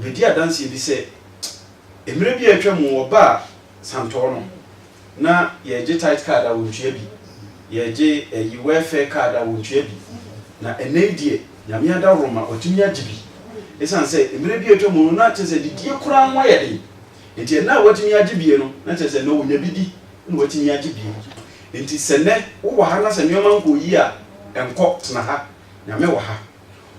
obedi adanse bi se emre bi atwa mu oba santo no na ye je tight card a wontua bi ye je yi welfare card a wontua bi na enedie nyame ada roma otumi agibi esan se emre bi atwa mu na chese didie kura nwa ye de enti na watumi agibie no na chese no wonya bidi na watumi agibie enti sene wo ha na se nyoma nko yi a enko tena ha nyame wo ha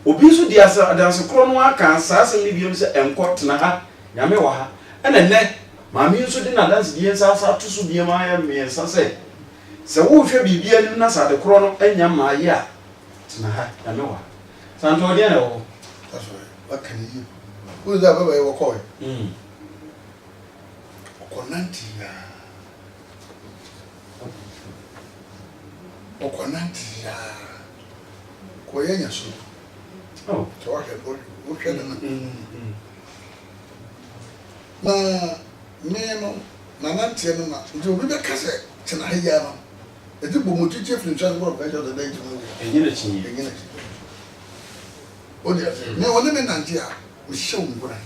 obi so di asa adanse kro no aka asase ni biom se enko tena ha nyame wo ha ena ne maami nso di na adanse di ensa asa to so bia ma ya me ensa se wo hwe bibia ni na sa de kro no enya ma ye a tena ha nyame wo ha santo de na wo that's right what can you who is that baba you call okonanti ya koyenya so oh so what can na me no na nantie no na nti obi be kase tena ha ya no edi bo mochiche from transport venture the day to enye na chinyi odi ase me wona me nantie a me hyew ngora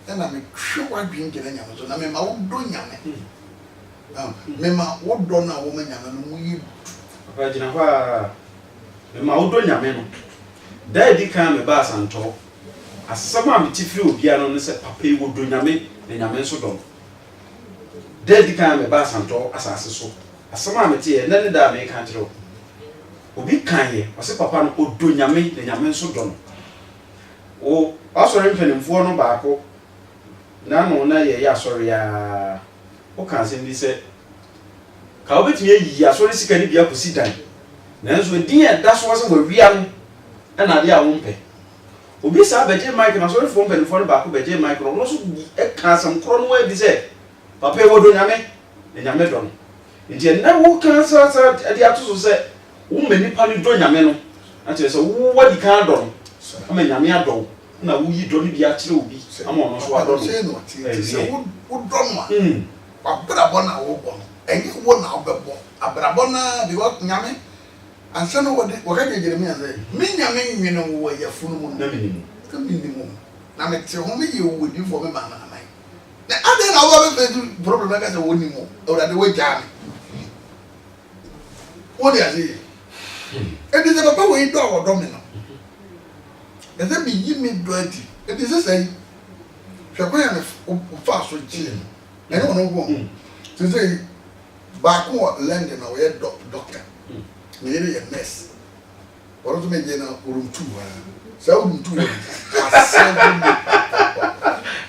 na me hwe wadwen gena nyame so na me ma wo do nyame me ma wo do na wo ma nyame no mu yi papa jina fa me ma wo do nyame no da di kan me ba santo asama me tifiri obia no se papa yi wo do nyame na nyame so do da di kan me ba santo asase so asama me tie na ne da me kan tiro obi kan ye o se papa no o do nyame na nyame so do no o asore mfenimfo no baako na no na ye ya asore ya o kan se ndi se ka obetumi yi asore sika ni bia kosi dan nanso din e da so wase wawia no na ade a wo mpe obi sa beje mic na asore fo mpenimfo no baako beje mic no so e kan sam kro no wa bi se papa e wodo nyame na nyame do no nti na wo kan sa ade atoso se wo mani pa no do nyame no na tire se wo wadi kan do no ama nyame ado na wo yi do ni bia kire obi ama ono so ado no se wo do no abrabo na wo bo no enye wo na obebo abrabo na bi wo nyame ansa no wo de wo ka Jeremia say me nyame nwene wo ya funu mu na minimum na me te ho me ye wo di fo me ma na mai na ade na wo be fe problem na ka say wo ni mu o da de wo jam wo de ase e di se papa wo yi do wo do me no e se bi yi me do ati e di se say hwe ko ya me fa so ji na ne wono go so say ba ko land na wo ye doctor me ye nurse wọ́n tún méje na uruntu wa sẹ́ uruntu wa asẹ́gun mi.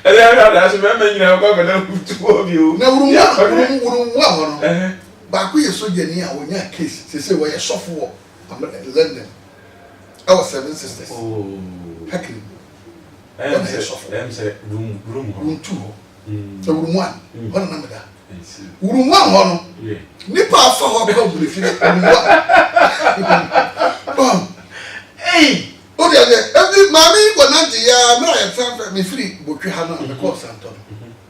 ẹ̀rẹ́ ẹ̀rẹ́ àdáṣe mẹ́mẹ́ yìí náà kọ́kọ́ náà uruntu wa bi o. na urunwa hɔ no baako yɛ sogya ni a wɔnya case sese wɔyɛ sɔfo wɔ London ɛwɔ 7 Sisters. hakiri wɔn yɛ sɔfo. uruntu hɔ na urunwa hɔ na nam da urunwa hɔ no nipa afa hɔ kɔ bulefin urunwa. Hey! Oh, yeah, every mammy will not be a friend me free, but you have not the course, Anton.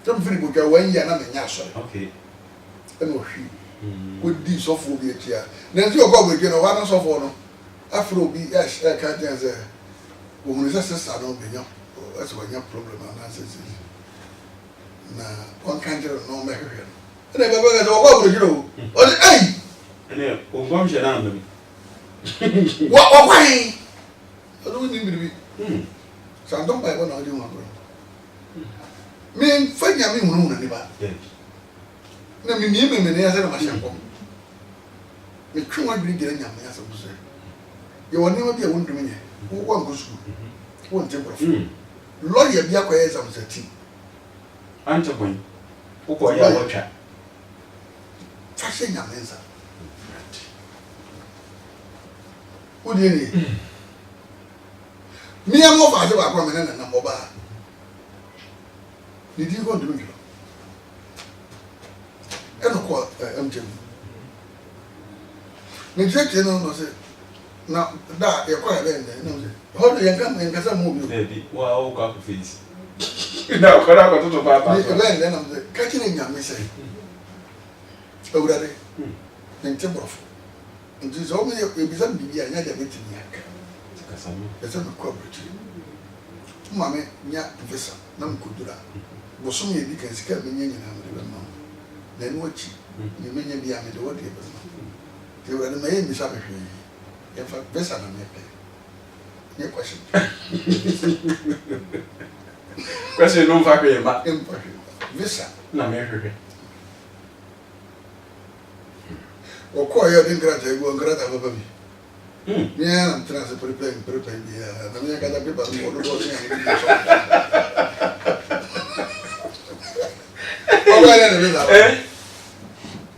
Some free book away, and I'm a yasser. Okay. And was she with this software here. Then you go with one of all. After will be, yes, I can't answer. When is a sister, I don't be young. That's what your problem is. Now, one can't no matter. And I never go with you. Hey! And then, one shall what why? I don't need to be. So I don't buy one or do one. Me, find your moon and never. No, me, I said, my shampoo. Me, true, I believe in your answer. You will never be a woman who won't go to school. One temper. Lawyer, be acquired some 13. Answer when. Who call your watcher? Fashion your answer. Who do you need? Me and more father are coming in and number bar. Did you go to me? And of course, I'm Jim. Me check in on us. Now, that you're quite then. How do you come and get some movie? Baby, wow, got face. Now, what I got to Papa. Then I'm catching in your missing. Oh, that in Timberf. It is only a reason to be another meeting. That's a coverage. mame nya visa na mkodura bosom ye bi kan sika menye nyina me be ma na no achi ne menye bi ame de wo de be ma te wura de maye mi sa behwe ye fa visa na me pe ye question question no fa pe ma visa na me hwehwe o ko ye din grata e go grata baba bi yeah, I'm trying to prepare. Yeah, I'm going to get people who do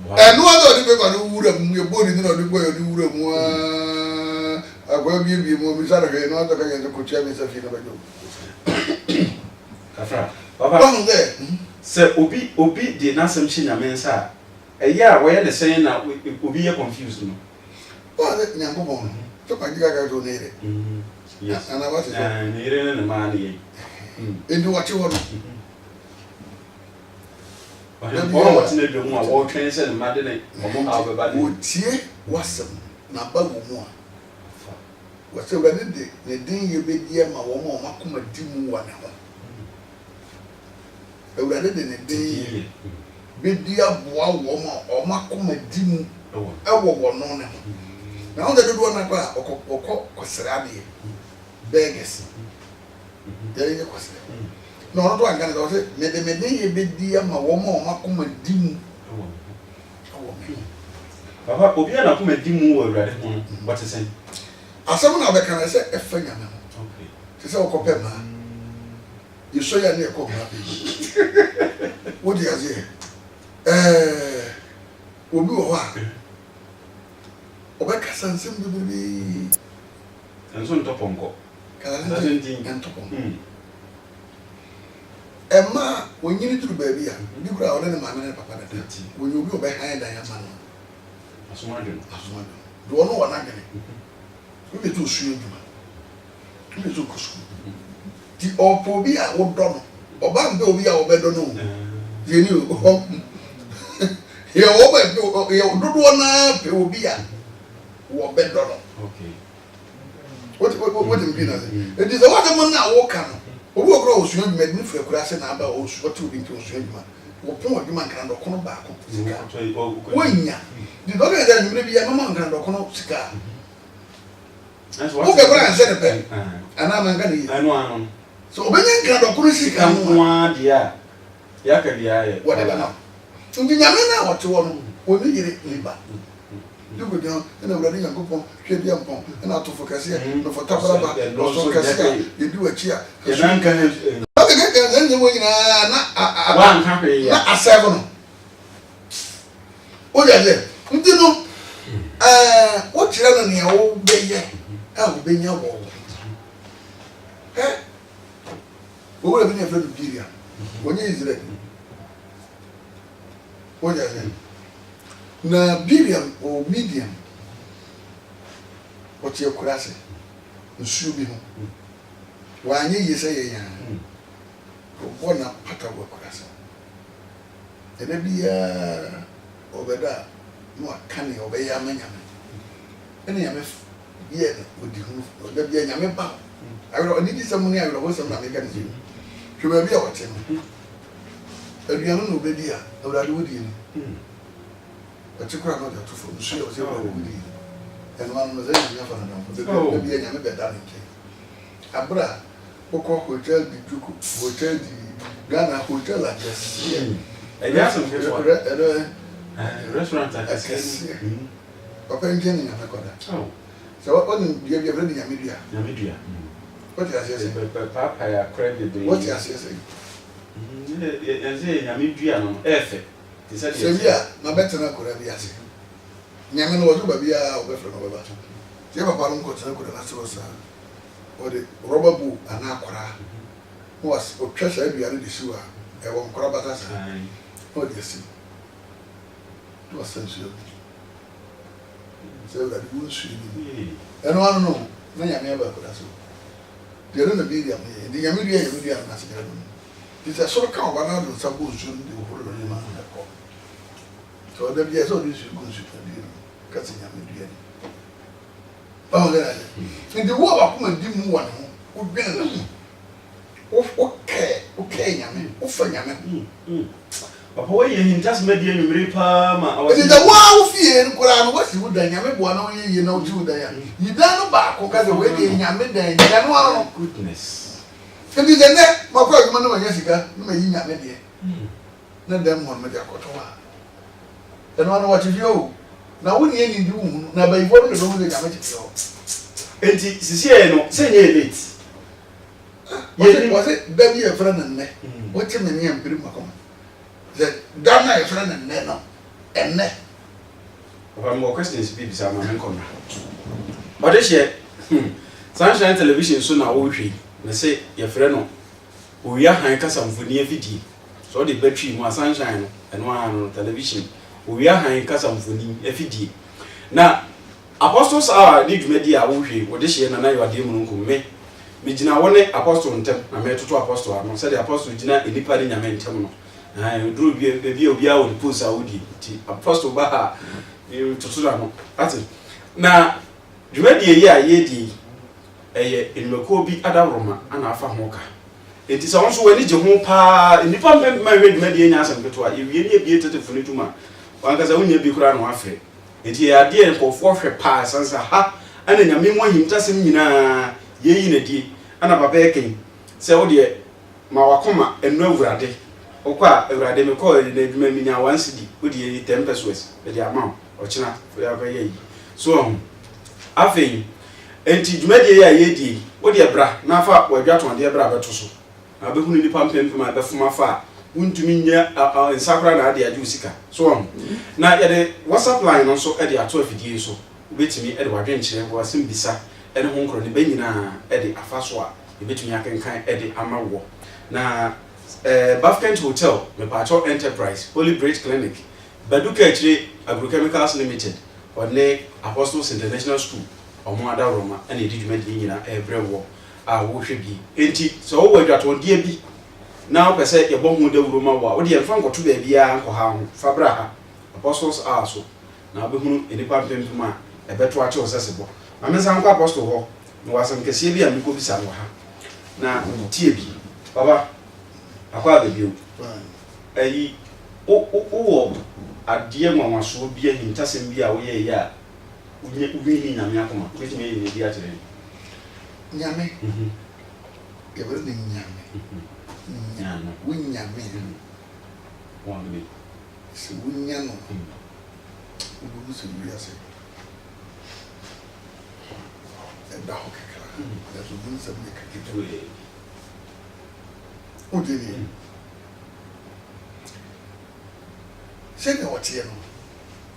and no other people who would have your body, not the boy who would have one. I will be more Saturday, not the guy who could tell me something about you. Papa, there. Sir, Obi did not some chin a mensa. A year where the saying that it will be a confused. Oh, that Yankon. So I think I got to need it. Yes, and I was in the money. Into what you want. What's in the more war trains and maddening? Would see wasnome, not bubble more. Whatever the day you be dear, my woman, Macuma Dimu 1 hour. Rather than a day, be dear boy woman or Macuma Dimu, I will know now. Now they do one or Cosrabi beggars. There is a question. No, not one can do it. May the day be dear, my woman or Macuma Dimu. Papa, Obiana come a dimu or rather, what is it? As someone other can I say a finger. Okay. She said, Copema. You show your near Copma. What do you say? Will be a while. Obeka Sansim be and soon top on go. And top on. Emma, when you need to baby, you could have already my papa. When you go behind Diamond. As one do. Do you know what I'm getting? You be too sweet. You be too good. The Opobia would done. Obambia or better no. You knew. You over you do one Pobia. What better? Okay. What do you mean? It is a lot of man now walk on. Who grows you made me for a grass and about what to be to swim. What point you man can come back? When ya the dog that you be a man can come cigar. That's what I said a pen. And I'm going to know. So when you can come cigar, one dear. Yaka, whatever now. So you know what you want when you get it back. You go down and I'm ready and go home, shake your pump, and out to focus here, no for Taparaba, no so you do a chair. Your man can have the way one happy, not a 7. Oh, yeah, you know, what you're on your old baby, I'll be your wall. Eh? Who would have been a friend of Gideon when you is ready? What are you? Na billion or medium what your crassy nsuo bi ho wanye yese ye ya ko na pata wo crassy ene bia obeda no akane obeya manyame ene yame ye no odi hu oda bia nyame ba awro oni di samuni awro ho sam na me kan ji hwe ba bia wote no aduanu no obedi a awrade wodi ni but you can't get to from she was able to leave. And one was able to be a young bed. Abra, Oko Hotel, the Duke Hotel, the Ghana Hotel, I guess. And that's a restaurant, I guess. Papa and Jenny, I got that. Oh, so what wasn't you have already a media? What I say, Papa, I credit what I say. And say, I mean, effort. Sevilla, my better not could have been. Yaman was over here away from over. Never Palom could have was or the rubber boo and aqua was or treasure every other sewer. I won't crab at us. What do you see? It was sensual. So that you will see. And one no, many I never could have so. They don't be the Yamidia, it's a sort of cow, but I don't suppose you do for the man. So there be a sort of issue cutting him. Oh, in the war of women, didn't one would be okay nyame wo fa nyame papa we ye hintas media nwumre pa ma awasi da wa wo fie nkora no wasi wo da nyame boa na wo ye na wo ti wo da ya yida no ba ko ka de we de nyame da nya no ano goodness ebi de ne makwa adwuma no manya sika no ma yi nyame de na dem mo me de akoto wa eno ano wa chifio o na wo ni eni ndi wu na ba ifo no de no de nyame chifio enti sisi e no se nye late ye was it da bi e fra na nne wo che me ne ampiri makoma the dana e fra na nne no enne one more questions be bisa ma men konna but this year Sunshine Television so na wo hwe na say ye frɛ no owi ahan kasa mfoni afidie so the battery mu Sunshine no eno an television owi ahan kasa mfoni afidie na apostles are need dwumadi a wo hwe wo de hye na na yode mu nkom me gina wone apostle ntem na me toto apostle no say the apostle gina enipa de nyame ntem no duru bi obi a wo post a wodi ti apostle ba ha toto da no ati na dwumadi yi a yedi eye enweko bi adaworoma ana afa ho ka enti se wonso wani je ho pa enipa mpem ma hwe dwumadi nya asem keto a ewie ne bi tetefunu tuma wanka za wonya bi kura no afre enti ya de nkofo hwe pa sansa ha ana nyame mo himtasem nyina yeyi na die ana papa eken se wo de ma wakoma enu awurade okwa awurade me call na adwuma mi nya 1 cedi wo de 10 pesos e de amount ochina ya ba yeyi so afei enti dwumadi ya yedi wo de bra na fa wadwaton de bra beto so na be hunu nipa mpempem a befuma fa wuntumi nya nsakra na ade ade usika so na ye de WhatsApp line no so e de ato afidie so ubetimi e de wadwenkyere bo asem bisa e de honkro ne banyina e de afaso a ubetimi akenkan e de amawo na Bafkent Hotel me Pacho Enterprise Holy Bridge Clinic Baduka Chire Agrochemicals Limited one Apostles International School omo ada Roma and e didwumadi nyina e brewo a wo hwe bi enti so wo wadwato die bi na wo pese ye bohu da wuro ma wo de yemfa nkoto ba bia nko ha ho fabra ha Apostles are so na obehunu enipa mpempem a e beto ache osesebo amesa nko apostle ho no wasam kese bi a miko bisa no ha na tie bi baba akwa bebiu ayi o adie nwanwaso bi ahintasem bi a wo ye ya ubi nyame akoma betime ye ne bi atere nyame kebere ni nyame nyame wunyame wame si wunyano ubu se bi ase da hokekra da so bun se bi kakito o dini se ne wotie no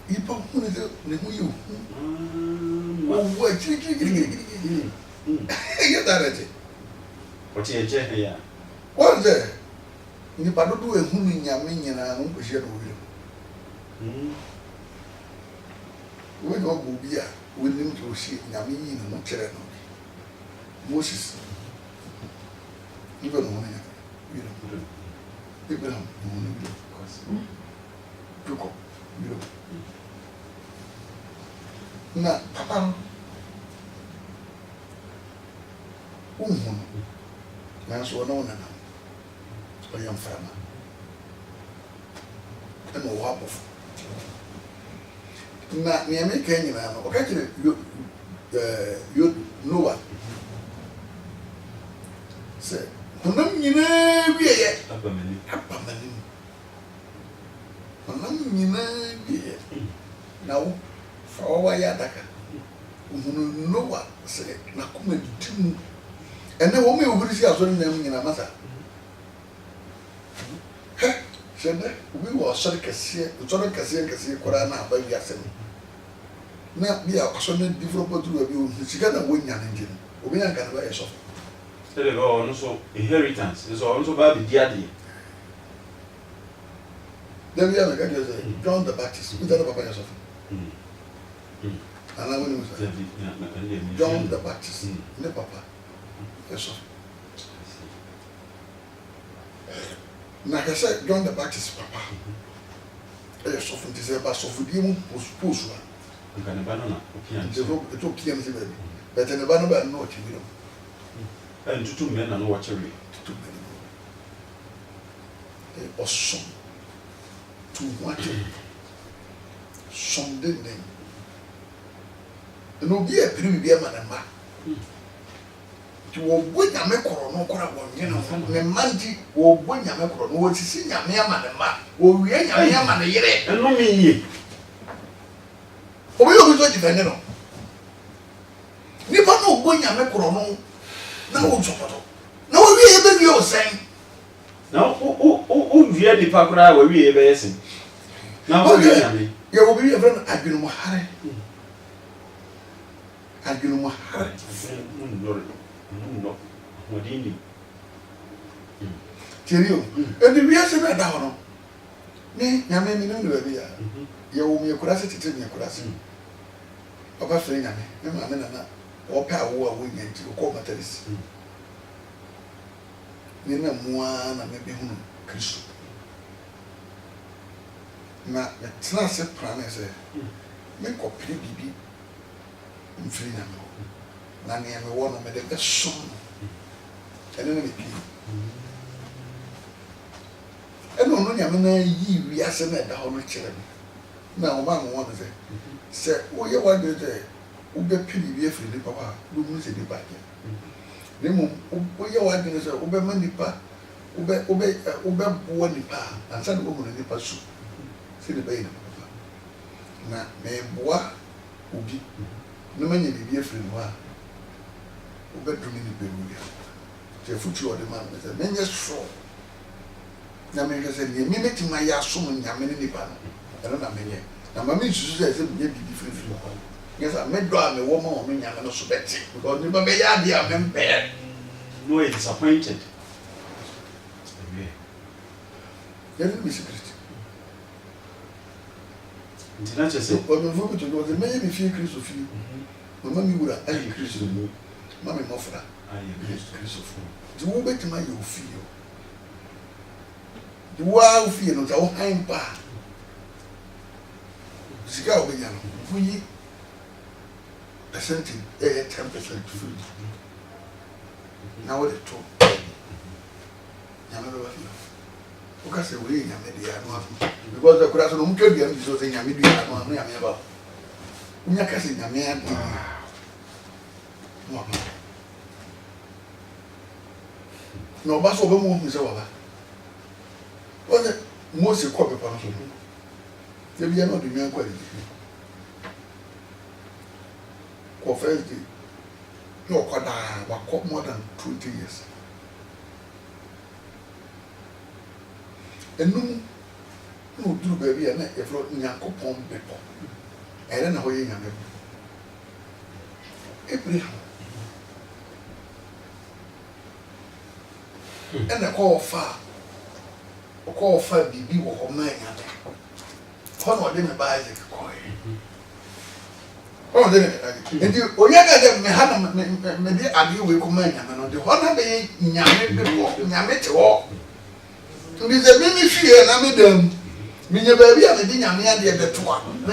ipa hunu de ne hu yu o wa chiri ya darete wotie je ya wonze ni padodo ehunu nyame nyina no kohie do wi we no go bia we nim to shi nyame nyina no kire no Moses Ibrahim no ya Ibrahim no Tuko na papa na so na ona na oyam frama eno wa bof na ni ameka nyina no oka kire yo Noah se kunam nyina wiye abamani kunam nyina wiye na wo fa wa ya daka uhunu Noah se na kuma dimu ene wo me ohurisi aso ne nam nyina masa he shende ubi wo sori kase kora na ba wi asem na bi aso ne develop through bi o sika na wo nya ne nje obi yan kan ba yeso tele go no so inheritance is also ba bi diade then we are going to say John the Baptist with the papa yeso ana woni musa John the Baptist ne papa yeso na kase John the Baptist papa yeso funti se ba so fudie mu posu a nkane ba no na opian je to opian se baby but ne ba no ba no ochibi no And to 2 men and watch a read. To men. Or some. To what? Some didn't they? And no be a pretty be a man and man. To win a macro, no crab, you know, the manji or win a macro, no, it's a man and man, or we ain't a man a year, And no me. Oh, we always want to defend it. Never know when you make no. Now, no, we ever you saying. Now, oh, really, Pacra, where we ever sing. Now, you will be a friend. I've been more hurry. I've been more hurry. No, what do you need? Tell you, and the reason I don't me, I mean, you will be a curiosity to me a curiosity. Papa Flynn, I mean, or power wing into call materials. Nina Moana, maybe whom Christ. Now, it's not a promise. Make a pretty baby in Flynn. Nanny and one of the best song. And then it and no, I mean, we are sent at the home children. Now, one wanted to say, oh, you want to say, Ube Pili, free papa, who moves in the back. The moon, you want to say, Ube Manipa, Ube Wanipa, and some woman in the pursuit. See the baby. Now, may bois, Ubi, no man be a free noir. Ube Domini Berulia. The future of the man is a man just straw. Namaka said, you mimic my yasum Yamini Nipan. I don't know many. Now, Mammy says, maybe different. Yes, I met Dram a woman or me, I'm not so bad. Because you may have been bad. No, it's disappointed. Let me see. Did I say, well, the vote to go, the may be few Chris of you. Mamma, you would have increased you. Mammy Moffra, I increased Chris of you. The woman to my you feel. The wild fear not our hind bar. Cigar will be young. We percentage 10% free. Now what it took. Yammer, because the way Yammer, because the class of Mukadian is so saying Yammer about. We are casting Yammer. No, but over more is over. What the most copy upon him? They are not the young quality. First day, no, but more than 20 years. And no, do baby, and if not, Yanko Pom people. I don't know where you are. Abraham. And I call far. Call for BB or man. How didn't buy the coin? Oh, then, and you, oh, yeah, maybe I do with command, and the honor be Yamit walk. To be the baby fear, and I made them. Minya baby, and the Yamia dear the two. And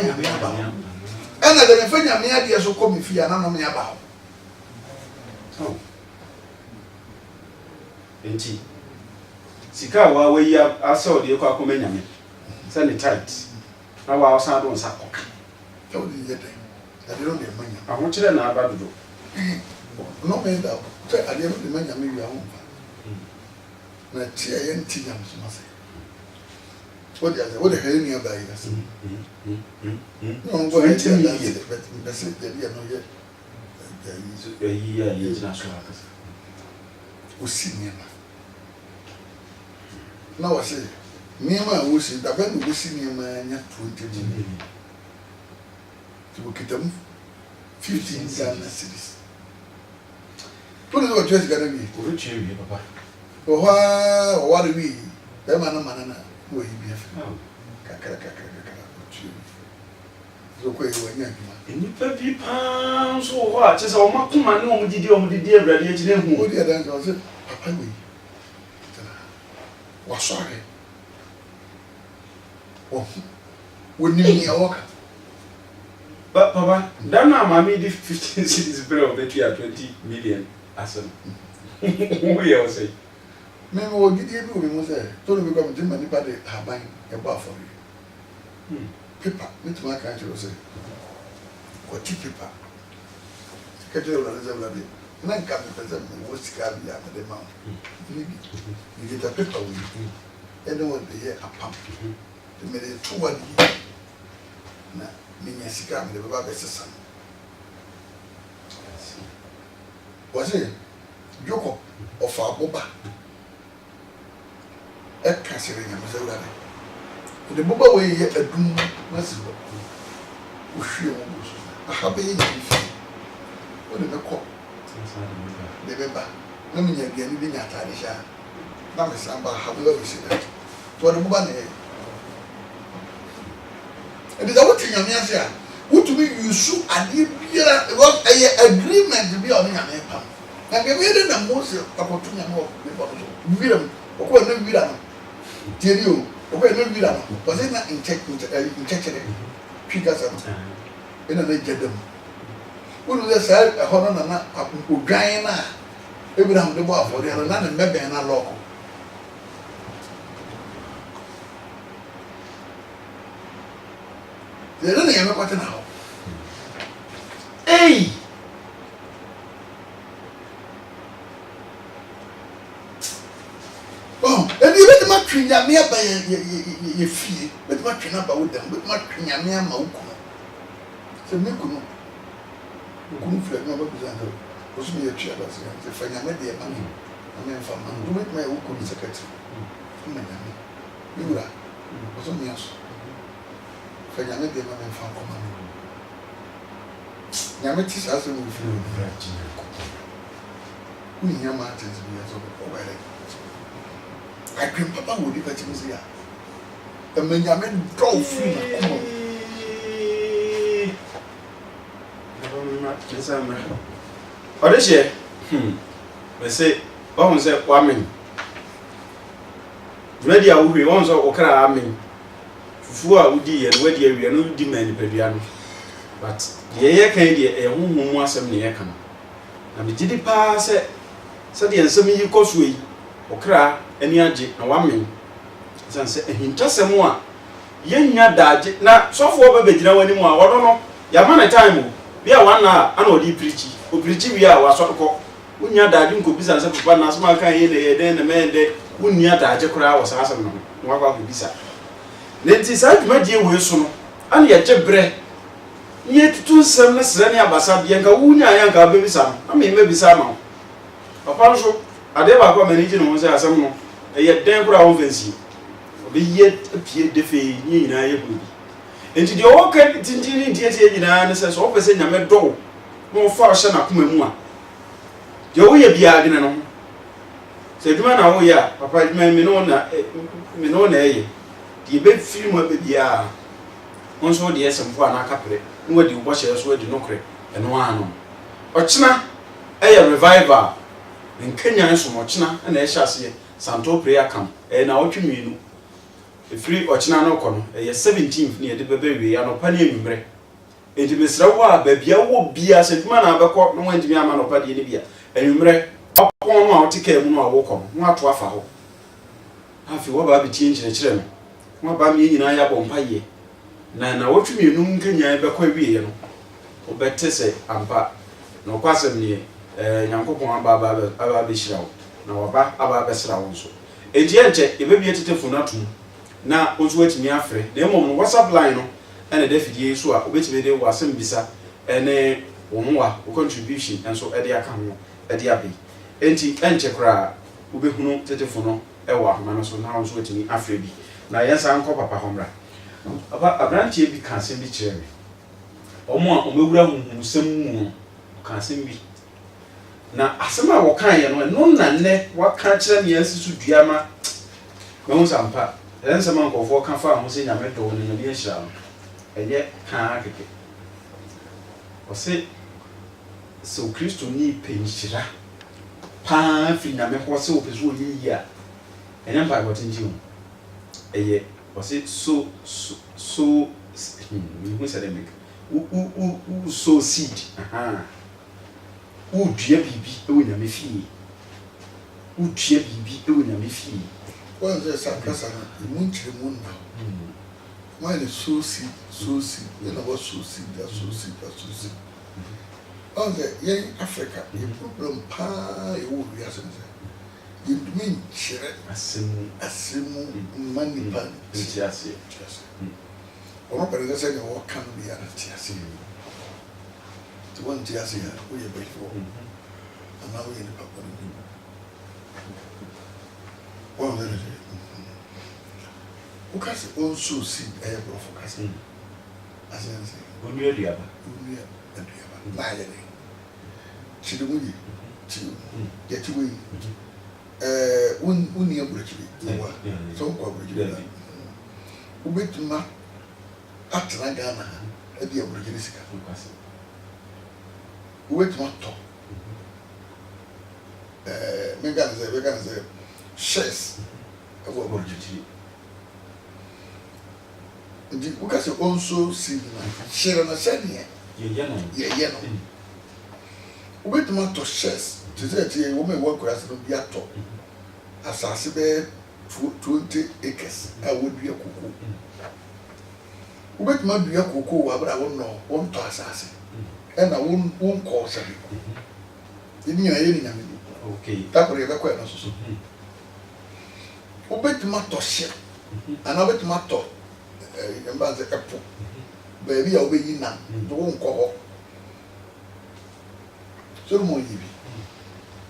I don't find Yamia dear so come if you are not me about. Oh, indeed. Sika wa we ya asa de kwa komanya me say ne tight na wa asa do nsa ko So the yet I don't get money. aho kire na aba dodo No me da say I don't the money me ya ho na tia ye nti nyam so say what the hell near by us no go ahead and but that's it there no yet yeah so aka o si now I say, Nima was in the band of senior man 20 million. To get them 15 Ghana cities. Put it what just gonna be. Which area, Papa? Oh, what do we? Them man, who he be? So, and you pay pounds or what? Just all my command, no, did you dear radiation? Who did I answer? Papa, we was sorry. Oh, wouldn't you walk? But, Papa, that now, mammy did 15 cities below that we are 20 million. As Who you say? Me will give you we must say. Told me come to me by the haban a bar for you. Paper, meet my country will say. What paper? Secretary of the Reserve. And I come to present me what's carried after the mount. You get a paper with you. Anyone be here a pump. The minute 2 1 year. Now, mean a cigar with the Baba's son. Was it Joko of our Boba? A castle in Missouri. The Boba way yet a doom massive. A happy what did the call? Remember, no me again living at Arisha. Now, Miss Amber, how will you see that? To the Boba. And is what you mean, what to me you shoot and you was a agreement to be on your name. And we made the most opportunity more. We don't, or no villain. Tell you, or no villain. Was it not in check figures in a legend? Who was a honor and Guyana? Abraham the bar for the other member and a local. They don't even know what now. Hey! Oh, and you let my train near by your fee, but my train about them, but my train near Mauko. So, Mikuno, who couldn't flag no representative, was me a chair, if I made the money, and then from who make my Uku secretary. You are, was on the answer. For you made the money from command. Yamitis as a move from who in your mountains be as over. I can Papa would give it to me. The Benjamin drove free. Or this year, they say, one said, woman. Ready, I will be once or Okra army. Fua Udi and Weddy, we are no demand Pediano. But the air candy, a woman was a near come. And the Jiddy pass said the answer you cosway, Okra, any aji, a woman. Sunset, and he just a more. Yen ya dad, now, so for baby, no anymore, I don't know. Yamana time, we are 1 hour, I know the preachy, who preachy we are, was sort of call. When your dad could be some one as my kind, then the man there, when your dad was asking, what about the visa? Then it is out my dear Wilson, and yet a bread. Yet 2 semblance, any of us are younger, Unya, baby some, I mean, maybe some. Upon so, I never got managing was as some, yet damn brown fancy. Be yet appeared the fee, you know, you will be. And to the old cat, Tintin, dear, says, always in a door, more far son of Kumua. The way be arguing. Said, man, oh, yeah, Papa, Minona, the big film will be the once or the essence for an acapre, where the washers were the nocre, and one. Ochina, a reviver, in Kenya and Somochina, and a chassis, Santo prayer come, and now to me. The free Ochina no con, a 17th near the baby, and a penny in bread. Into Miss Rawa, baby, I will be as a man of a court, no one to be a man of Paddy in Libya, and you may upon our ticket, no walk on, not to a foul. Have you ever changed the children? What by me in I up on Paye? Now, what you mean, can you ever quite be? Or better say, Ampa, no passing Yanko Baba Bishrow, no about Bessra also. A gente, if we get for nothing. Now, what's waiting me after? The moment WhatsApp line and a deputy which video was some visa and a one contribution and so at the account at the abbey. Enti cry, Ubehuno, Tetefono, Ewa, Manaso now is waiting me after me. Now, yes, Uncle Papa Homra. About a branch here be can't be cherry. Or more, Umubra, some can't see me. Now, as some of kind, and no none, what can't tell me as to Diama? No, some part. Then some uncle for Cafa was in a metal in a near shell, and yet can't get it. Or say, so Christo need pinchira. Pan fina me was so is really here. And Empire what in June. A yet was it so, we said, so seed. Aha. Dear baby, who in a me fee. utie bibi e wo nyame fie One say sakasa na imunchire mu na. Why the so see, you know what so see. One say yeah Africa, the problem pa e wo wi ase say. You mean chere asemu money pan ti ase. Ono pere say no kan bi ana ti ase. To one ti ase ya, we e before. And now we in the papa. One day. Ukasi also see a profocasi. As I say, Only diaba. Na ye ni. Chidumuyi. Chidu. Yetiwe. Uni abrochibi. Wa. So kwa abrochibi. Ubetuma atna Ghana e bi abrochibi sika. Ubetuma to. We can say shares of abrochibi. Because you also see share on a senior. Yeah. Wait to shares to say a woman work as a yato. As I said, 20 acres, I would be a cuckoo. Wait, might be a cuckoo, but I won't know one to assassin. And I won't call some. Didn't you? Okay, that would be a question. Wait, matter share. And I bet matter. Embassy Apple. Baby, I'll be in now. Don't call. So, more yibi.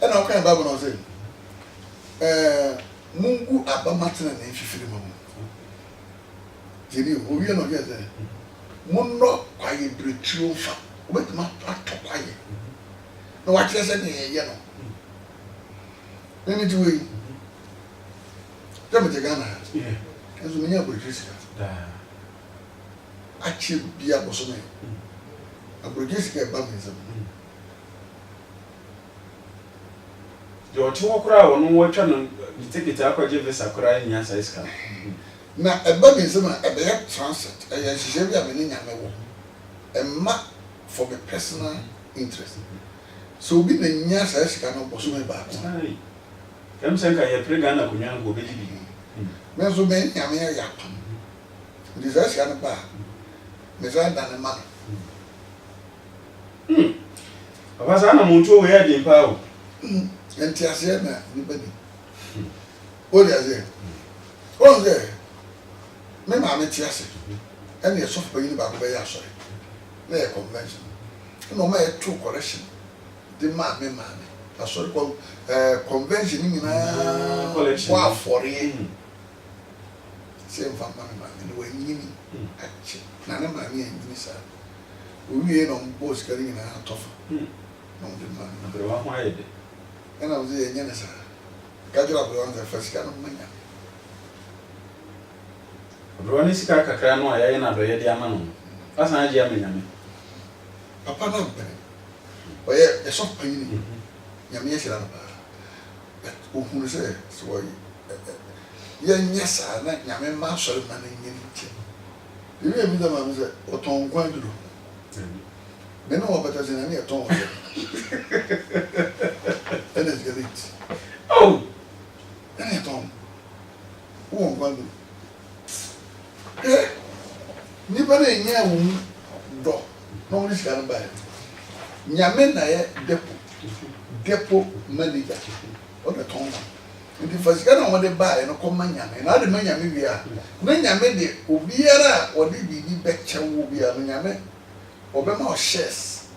And I'll come back and say, Mungu Abamatin and Fifty Mum. Jenny, we are not yet there. Mundo, quiet, break triumph. Wait, my part quiet. No, what you said, yellow. Let me do it. Tell me the Ghana. As we never resist. Actually, be a bosom. A British baptism. Your two crowd on what you take it up, Jeffers are crying, yes, I scan. Now, a baptism at the transit, I should have been in a map for the personal interest. So, be the yes, I scan bosom back. Come send I pray Ghana, Kuyan, go baby. Meso ben yame ya yapam. Desire ya na ba. Meza da na man. Papa sana muntu we ya dey pa o. Enti ase na ni bani. O dia ze. O ze. Me ma me ti ase. Ene e sofa yi ba ko be ya sori. Na e convention. No ma e true correction. The ma me. Asori ko convention ni na wa afore. Same family man, and when you none of my name is we ain't on both getting in a tough. No, the man, and I was a Yenesa. Casual on the first kind of money. Ronisika Cacrano, I ain't a very diamond. That's an idea, Papa, no, but a soft pain. Yamish, but who say, so yes, I like Yaman Marshall manning in it. You remember the man said, or Tom Quandro. They know better than any at all. And it's get it. Oh, any at all. Who won't Quandro? Eh, nobody in your door. No one is going to buy it. Yamen, depot manager on the tongue. The first guy I want to buy and come Manyame, and other Manyame we are. Manyame, Ubiera, or the Becca will be a Manyame, or Bema shares.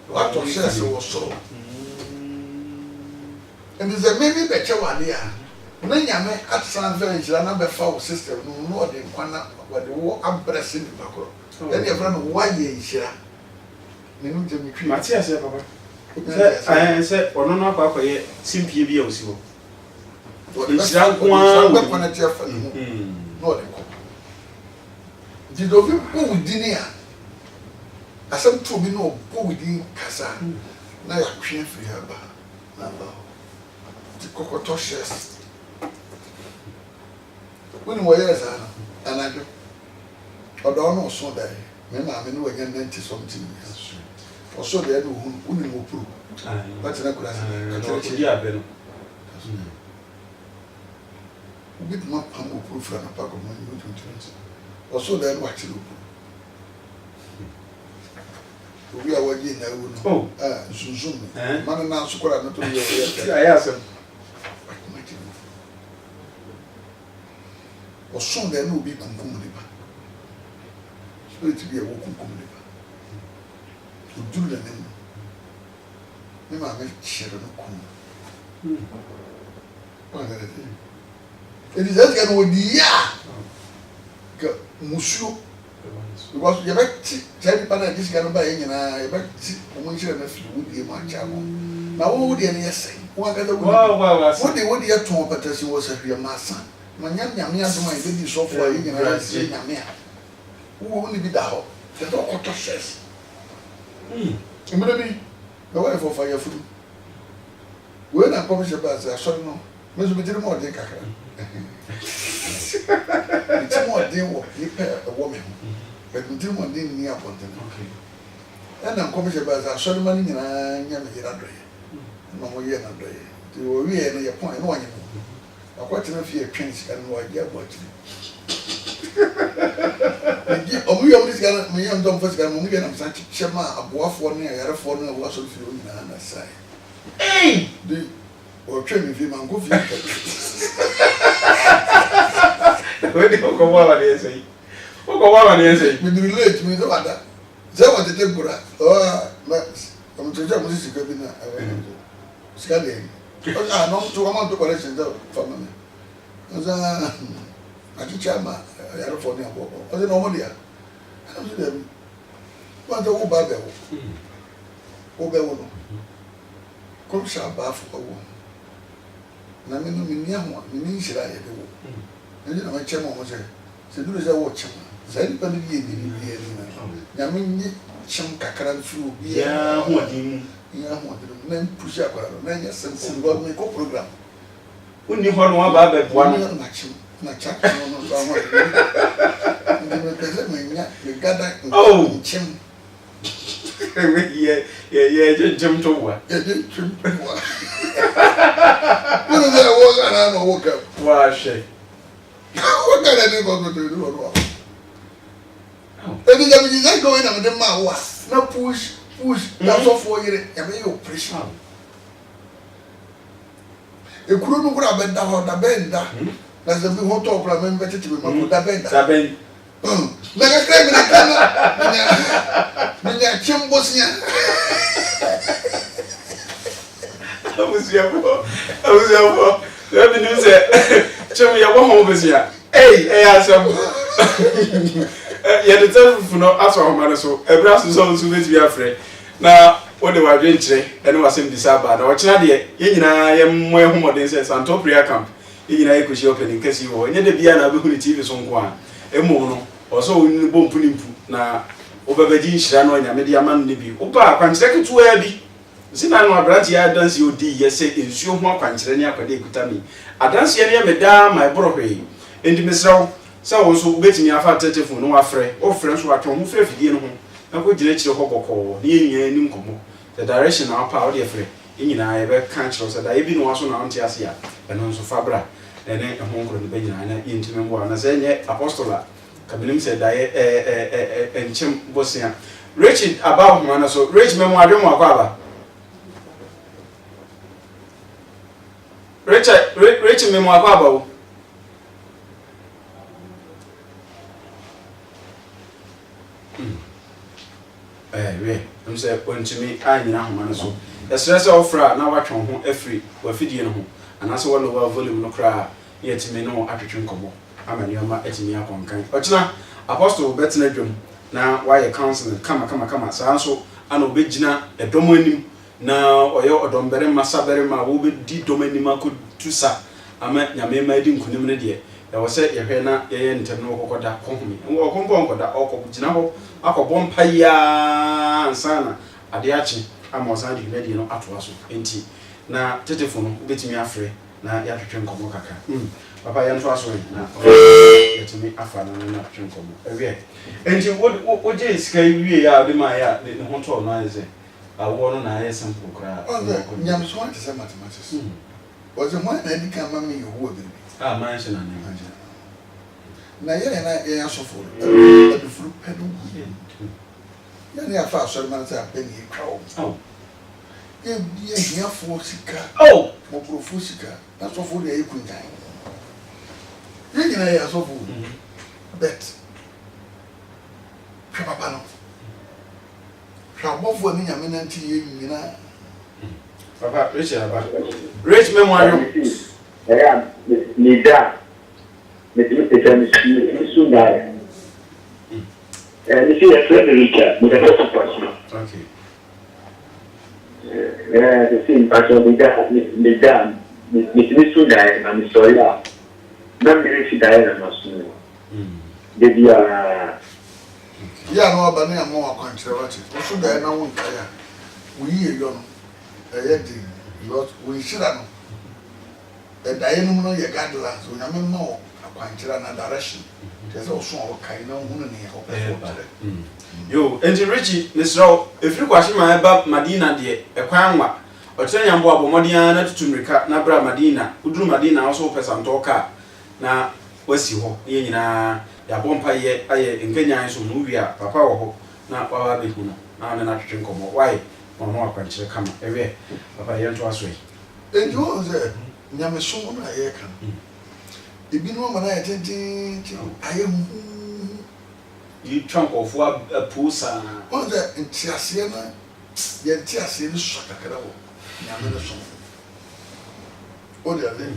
What of shares was so. And there's a maybe Becca one here. Manyame at San Village, a number 4 sister, no more than one what the war umbressing the back. Then you run 1 year in Shira. Matthias, Papa. I said, or no, Papa, simply be also. It's that one weapon at your family. No, they come. Did you go with dinner? I said to me, no, go within Casa. Now you're clean for your bar. The cocoa shares. When we are, and I do. I don't know so that. Remember, I mean, again 90 something years. For so they do who prove. But I could have bit more pambo proof and a pack of money to insurance. Also, then watch it. We are working now. Oh, Zoom. Man, and now, so not to be I asked him. Or soon there will be Kumkumliba. Spirit to be a Kumkumliba. To do the name. Never make Sharon Kum. It is that kind of ya. Monsieur. Because you bet Jerry Panna this kind of buying and I bet Monsieur and a few would be my channel. Now, what would the NS say? What do you have to open as you was a real master? Manyam nyame adoma ibedi so for yi nyina se nyame a wo ni bi da ho the dog auto says bi the wife of fire food when I come sheba say sorry no me so bitiri mo de kakra bitiri mo de wo ni pe e wo me ho but bitiri mo de ni aponte okay and I come sheba say sorry man nyina nyame yira doye no mo ye na doye ti wo wi e no ye pon e no wanye I quite enough here, Prince, and what you are watching. We always got me young dumb first got me and I'm such a chema, a boy for me, I got a phone and was on the side. Hey! The or train with him and go for where do you go over there? Say, who go over there? Say, we relate to me the other. Say what the take for that. Oh, I'm to jump this cabin. Scanning. I know to come on to collection family. I teach him I had for them. I don't know what they are. I don't see them. But the old Babel. Obel. Come shall bath a woman. And I mean, near one, meaning should I have a woman. And you know, my chairman was there. So do as I watch him. Say, but the I mean, some cacran through. Yeah, what you men push up around 9 years and God make a program. When you want one bad one match, not chat. You got oh, Jim. Yeah, Jim to what? Yeah, Jim. What is that? I woke up. Why, shake. What can I do? And then going on the mouth. No push. That's all for you. I mean, you're pressure. A crew no grab and down the bend. That's the big hot top. I remember to be my good bend. Like a criminal. Chimbos. I was your let me say, show me your home was here. Hey, I some. Yeah, the telephone ask for my so a brass is also to be afraid. Now, what they were doing today, and was in this about or Chinadia, I am more homo says and prayer camp. I could open in case you were in the Biana TV song one. A mono, or so in the bomb pulling now over the Shano and a media man debut. Opa, can second to Abby. Zinano Bratia dance you D, yes, say in so more Panchania could me. I dance here, Madame, my brother. And the Miss Row, so also bet me a fat telephone, no afraid, or friends who are from who free. I could let you hop or near Ninkomo. The direction of power, dear friend. In I ever can't that I even was on Antiasia and also Fabra, and then a home from the Benjamin intimate one. As any apostola, Cabinim said, I and Chim Bosnia. Richard about man, so rich memoir, don't walk Richard memoir. I'm saying, when to me, I know, so. The stress of Fra now watch on home every or feeding home, and as one over volume no cry, yet me no attraction come. I'm a new man at me upon kind. But now, Apostle Betty Nedrum, now why a counsel, come, so and obey Gina, a dominim now or your domberry, Massaberry, will be deep dominima could to sa. I met Yame made in Kunimidi. There was a Hena, and no Koda Company, and walk on Bonkoda, or Jinabo, Ako Bompaya and Sana, Adiachi. I'm was ready, no, at was empty. Now, telephone, bet me afraid. Now, you have to drink of Kaka. Papa, I'm trustworthy. Now, let me after and not drink of it. And you would you are the Maya, the hotel, nice. I want to know some cry. Oh, Yam's one to say mathematics. Was the one I become mammy who would be. Ah, mansion and na yɛ asɔfo adufuru pɛ no yɛ ne afa asɔreman sɛ apɛ ne yɛtwa wo yɛ hiafoɔ sika mɔborɔfoɔ sika na asɔfoɔ de ayɛ kuntan yɛ nyinaa yɛ asɔfo bet hwɛ papa no hwɛ abɔfoɔ ne nyame nante yɛ nyinaa Papa, Rich Abba. Rich memoir. Yeah, Nida. Mr. Sundar. And this is a friend Richard, with a first person. Okay. The same person, Nida, Mr. Sundar, and Mr. Soya. Not very Diana must know. They be a. Yeah, no, but I am more controversial. Also, Diana won't tire. We hear you. We should have a diamond on your guidelines when I'm in more a quantity direction. There's also a kind of woman in Yo, and Richie, Miss Rowe, if you question my about Madina, dear, a quanwa, or tell you about Modiana to Tumrica, Nabra Madina, who drew Madina also person talker. Now, what's you, Yena, ya bompa ye, in Kenya, so movie, Papa, now, Papa Bihuna, now I'm not drink more. Why? Mama kwanchire kama ewe papa yento aswe enjo ze nyame so na ye kan ebi no ma na ye tintin aye you trunk of what a pusa on the ntiase na ye ntiase ni so kakara wo nyame no so o de ale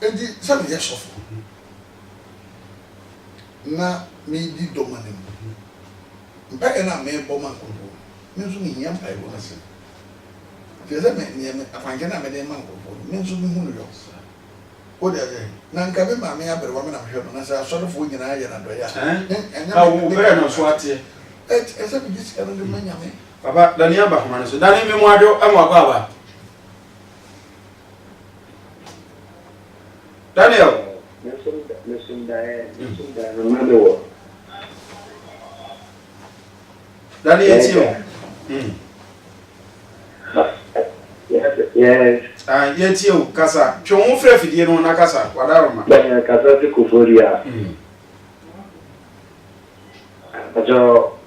endi sabe ye so na me di domanem mpa na me bo man ko menso ni hiam pai bo na se feze me ni me akwanke na me de man ko menso mi hunu yo o de ade na nka be ma me abere wa me na hwe no na se asoro fo nyina ya na do ya ah wo bere no so ate ese bi dis kana de manya me papa Daniel ba kuma so Daniel me mu ado e mu akwa aba Daniel Daniel tio Yes. Yet you, Casa, Chon Frefi, you know, Nakasa, Wadarma. Casa de Kufuria. But no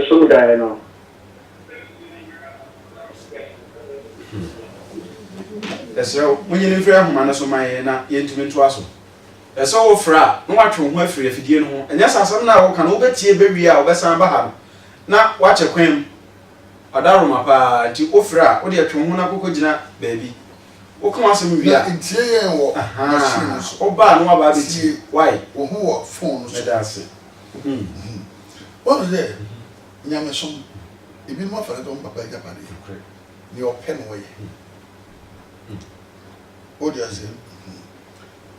soda, no. So, when you live here, Manasoma, intimate to us. That's all fra, no watch from where free if you know, and yes, I some now can over tea baby out West Ambahan. Now, watch a queen. Adaroma pa ti ofra wo de atwon na kokogina baby wo kan asem wia ntie yen wo machine so oba no aba be ti why wo hu wo phone so medase o de nyame so ebi mo fa do papa japade ni o pen wo ye o de ase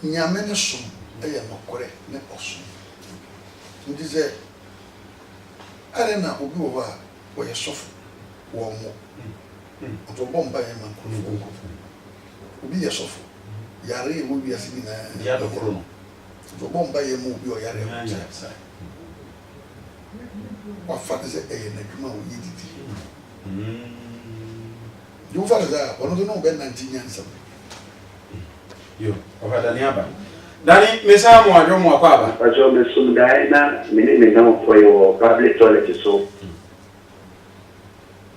nyame ne so e ye nokore ne oso ndi ze arena obi wo ba wo ye sofo wo mo to bomba ye man ko obi ye sofo yare wo bi asini na ya do koro no to bomba ye mo obi o yare wa fa ze e na dwuma wo yididi you fa za wono to no be 19 nyansa yo ofa Daniel Dani mesa mo adwo mo akwa aba Ajo me sundai na me na foi o public toilet so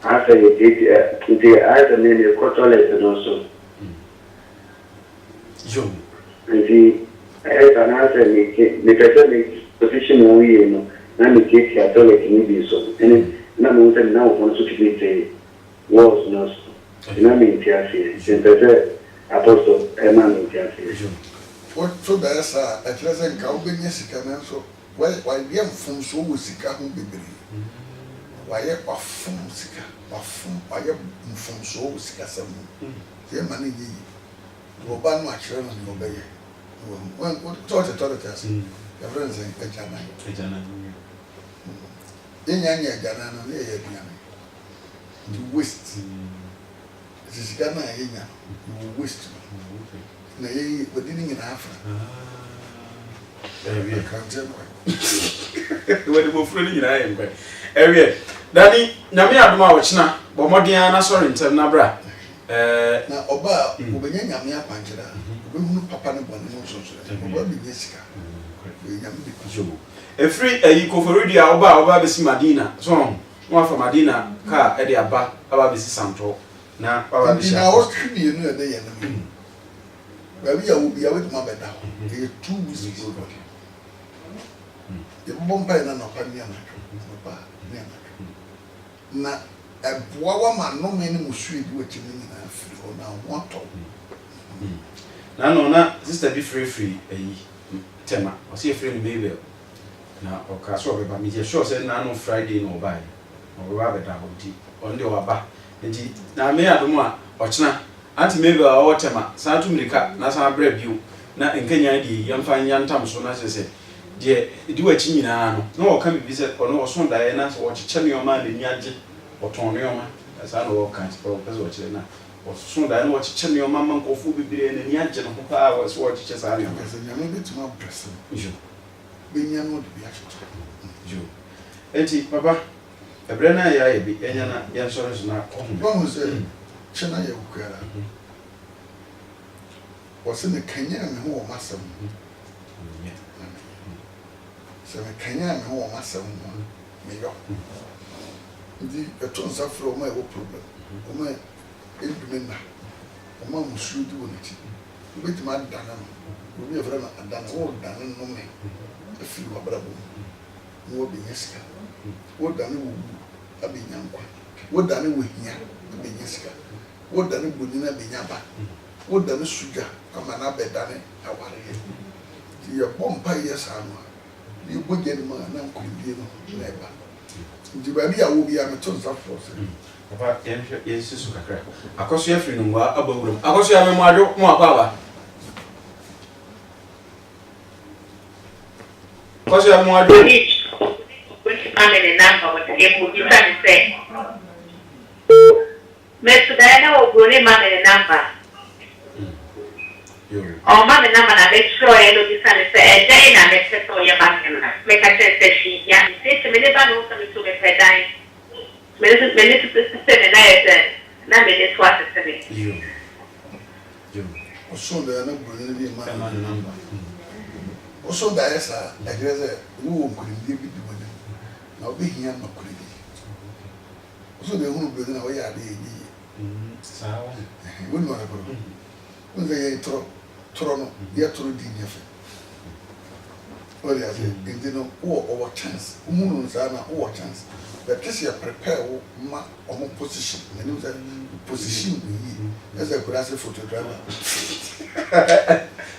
after it either name the toilet and also yo and I answer me person position we no na me take your toilet ni bi so and na me say na o so to be was no na me tiafi since apostle Emmanuel tiafi what so that is a present ka obenye sika na so why we am fun so wo sika ho bebre why wa fun sika wa fun why fun so wo sika sam ye mane yi wo ba no a kire no no be ye when what to tell your friends e jana nya jana no ne ye biane the waste sika na ye nya you waste na ye wadi ni na afra ewie kante ko wadi mo furo ni nyina ye nkwa ewie Dani na me adoma wo china bo modern na sorry ntem na bra na oba obenya nyame akwankyera obehunu papa ne bone no so oba bi nyesika nyame bi jo efri ayi koforudi a oba besi Madina so no afa Madina ka e de aba besi Santo na baba besi na o twibie no de ye no ba bi ya wo bi ya wetu mabeda e 2 weeks ago ye bomba ina na pa ni ana papa ni ana na eboa wa ma no me ni musu edi wati ni na afiri ho na woto na no na sister bi free ayi tema o se free ni Mabel na o ka so be ba mi je sure say na no Friday no buy o ba be da ho di on de o ba nti na me adom a o chena anti Mabel a o tema sa tu mirika na sa bra biu na nkanya di yamfa nyantam so na se de di wachi nyina no na o ka bibi se ono o so dae na so o chiche ne o ma le nyaje o ton ne o ma sa no o kan o pese o chire na o so dae no o chiche ne o ma man ko fu bibire ne nyaje no pa o so o chiche sa ne o ma se nyame bituma press jo benya no de bi acho jo enti papa ebre na ya ye bi enya na ya so na ko hu se chena ye ukara wose ne kanya me ho o masam se me kanya me ho o masam me yo ndi eto nsa fro o ma e problem o ma edumena o ma musu di woni ti betima dana no obi efra na dana o dana no me afiri wa brabo wo bi nyesika wo dana wo abenya nkwa wo dana wo hia abenya sika wo dana bonina abenya ba wo dana suga ama na bedane aware ye ye bompa yes anu ni boje ni ma na nkwindie no na eba ndi ba bi ya wo bi ya meto nzafo se papa ye sisu kakra akoso ya free no wa abawuram akoso ya me mado mo akwa akoso ya mo ado family number what you can say Mr. Diana will go in family number oh family number na make sure you know this and say then na make sure you make a sense she yeah say to me never know something to get her dying me to say na me this what to say you so da na bonina bi ma number also da esa agreze wo nkwindie bi di na obi hia na kwindie also da hunu bonina wo ya de yi sawa wonu na ko wonu ye tro no ye tro di nyefe ori ase ndino wo chance umunu nsa na wo chance but this you prepare wo ma omo position na ni say position yi as a class photo driver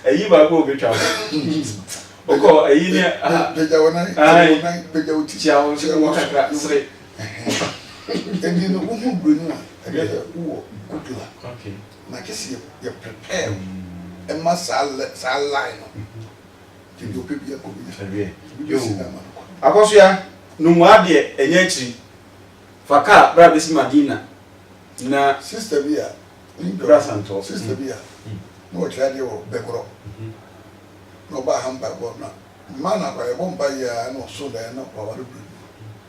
ayi ba ko be twa oko ayi ne beja wona beja uti chia wo kakra sre ndino umu brunu a wo kutula okay na kesi you prepare e ma sal line ti do pe bia ko bi yo akoso ya numwa de enya chiri faka bra besi Madina na sister bia bra Santo sister bia no try de wo begro no ba hamba bo na mana kwa bo mba ya no so da na kwa waru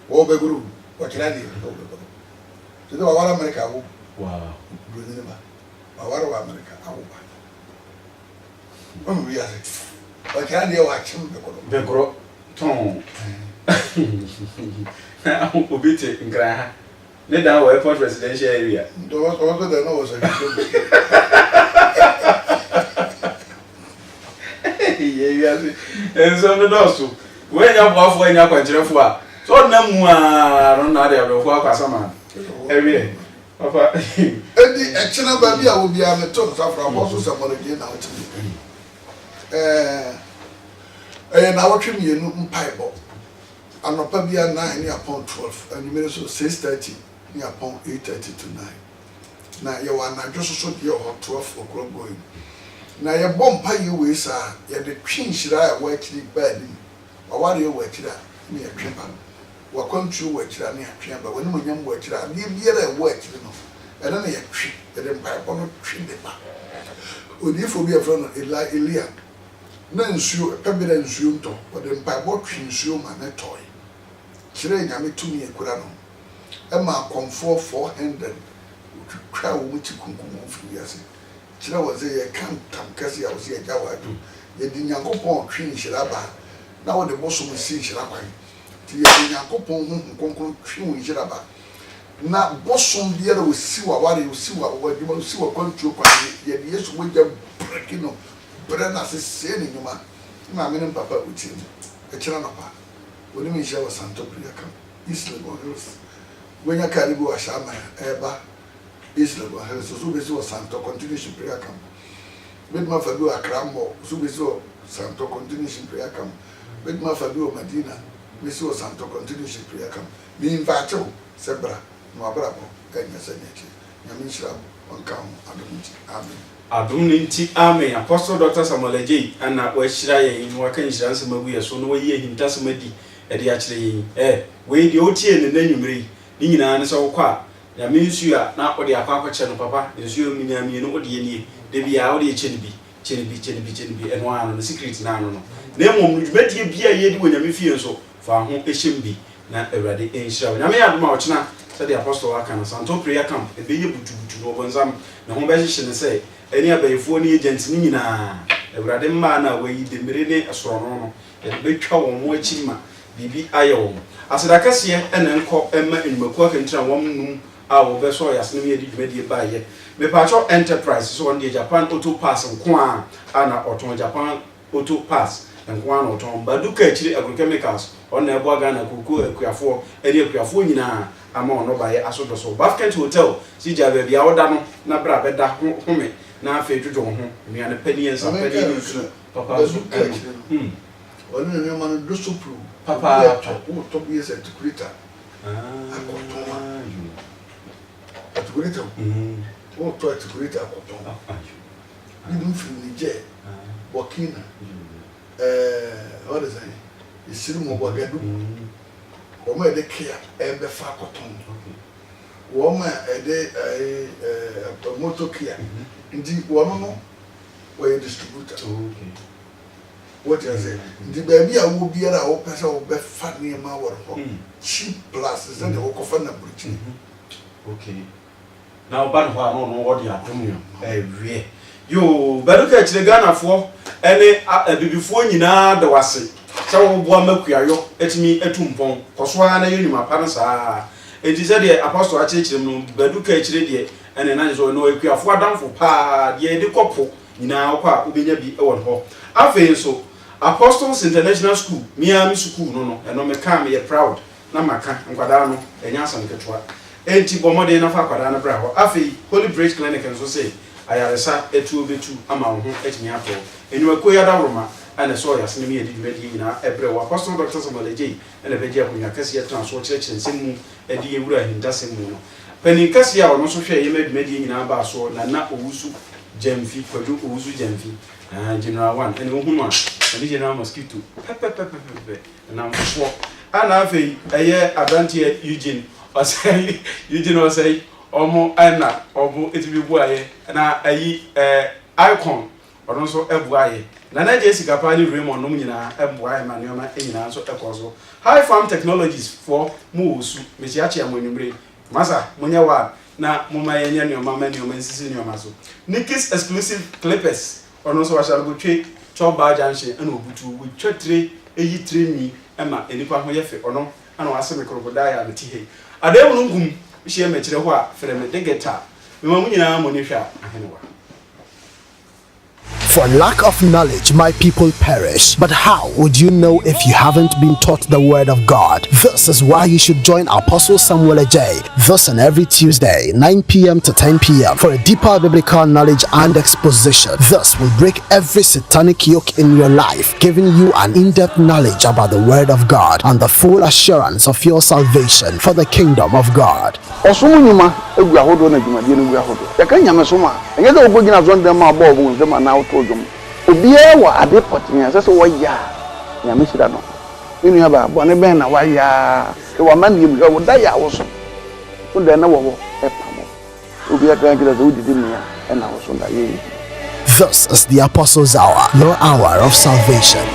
wo begro wo try de wo begro so do wa America wo wow bro ni ba wa America awo ba on wi ase wo try de wa chim begro ton obite nkra ha ne da wo airport residential area do wo da no wo so yes enso no dosu we nya boafo anya kwankyerefo a so na mu a no na de abefo akwasama area papa edi echena ba bia wo bia meto safra aposo samorege na wote na wotwe mienu mpaibo anopa bia 9 ni upon 12 and you so 6:30 ni upon 8:30 to 9 na ye wa na dwososo de ho 12 o'clock going na ye bompa ye we sa ye de twinhyira a wa akiri bad ni aware ye wa akira ni ye twempa wa kwantu wa akira ni atwempa woni mo nyam wa akira ni biere wa akiri no ena na ye twi ye de mpaibo no twi de ba odifo bi afro no Elia na nsuo pebere nsuo nto o de mpaibo twi nsuo ma na toy kire nyame tumi ekura no e ma komfo 400 twa wo mu ti kunkum fu yase kira wo ze ye kan tam kase ya wo ze ya wa do ye di Nyankopɔn twi nhira ba na wo de bosom si nhira kwan ti ye di Nyankopɔn hu konkon twi wo nhira ba na bosom biara wo si wa ware wo si wa wo adwuma wo si wa kwantuo kwan ye de Yesu mo gya brekino bre na se se ni nyuma na me ne papa uti e kira na pa woni mi hia wo Santo Prayer Camp East Legon Hills wenya karibu wa shama eba East Legon Hills so be so Santo Continuation Prayer Camp bedma fadu akrambo so be so Santo Continuation Prayer Camp bedma fadu Medina be so Santo Continuation Prayer Camp mi invite you sebra no abrabo kanya sanyeche nyamishira wankamu adumti amen Adumninti amen. Apostle Dr. Samuel Ejay ana wa shira yin wa kan shira nsema gu yeso no wa yi hinta sema di e de akire yin we di otie ne nanwumre ni nyina ne so kwa ya mensu a na ode akwa che no papa ensu yo minya mi no ode ye de bia ode chenibi eno ano no secret na ano no na emom dwumadi bia ye di wonyame fie so fa ho ehyem bi na awurade enhyira nyame ya doma ochina said the apostle aka na Santo Prayer Camp e be ye butubutu no bonzam na ho be hyehye ne say eni abayefo ni agent ni nyina awurade mma na wayi de mere ne asoro no e be twa won mo achi ma bibi ayo asedakase ene nko emma enmaku akentira won num a wo be so yasne me di dwumadi ba ye me pacho enterprise so on the Japan Auto Pass nko a ana oton Japan Auto Pass nko a na oton baduka achiri agrochemicals on na ebo aga na kuku akuafo eri akuafo nyina ama ono ba ye asodo so Bafkent Hotel si jabe bia woda no na bra beda home na afa dwodwo ho nua ne pani ensa pani nsu papa so onu ne ma no do sopru papa wo to bi ese tukurita akotoma tukurita wo to tukurita akotoma ni dum fi ni je Burkina what is it isiru mo bogadu o ma de kia e be fa akotom wo ma e de moto kia ndi wono no we distributor okay what you say ndi baby a wo biara wo pesa wo be fa ne ma wo ro cheap plus is that the wo fa na bridge okay now ban ho no no what you are doing wie yo baruka chire Ghana fo ene abibifo nyina da wase sa wo bo amakuayo etimi etumpon kosoa na yenuma pa na saa enti se de apostle achechire no baruka chire de ene na so no akuafo adamfo pa de kopo nyina kwa obenya bi e won ho afen so Apostles International School Miami School no eno me ka me proud na maka nkwada no enya asam ketwa enti bomode na fa kwada na bra ho afi Holy Bridge Clinic nso say ayaresa etu obetu ama ho etimi ato enwa koya da roma ana so ya sinimi edi dwedi nyina ebre wa Apostle Dr. Samuel Ejay ene beji akunya kase ya transfer church nsemu edi ewura hindasem no pani kase ya ono so hwe ye medmedi nyina ba so na owusu Jamfi kwadu owusu Jamfi General 1 ene ohunu a General Mosquito pepe na mfo ana afi eye abrantie Eugene osai Eugene osai omo ana obo etibibu aye na ayi icon odon so ebu aye na Jessica Pani Raymond no nyina ebu aye ma neoma enyina so ekozo High Farm Technologies for muosu mechi achi amonumre masa munya wa na muma yenya neoma ma neoma nsisi neoma so Nikis Exclusive Clippers odon so washal go twe Choba Junction and Obutu with Chetre, Eyi Tremi, Emma, and Nipa Hoyefe, or no, and was a crocodile and tea. A day won't she met the wa, Freme de Geta, Mamina Monisha, and For lack of knowledge, my people perish. But how would you know if you haven't been taught the word of God? This is why you should join Apostle Samuel Ejay this and every Tuesday, 9 p.m. to 10 p.m. for a deeper biblical knowledge and exposition. This will break every satanic yoke in your life, giving you an in-depth knowledge about the word of God and the full assurance of your salvation for the kingdom of God. Obiye wa ade potnya se wo ya nyame hira no inu ya ba bone ben na wa ya e wa man yim wo da ya wo so so da na wo e pamo obiye kan kila so didi ni ya e na wo so da ye. This is the Apostles' Hour, your hour of salvation.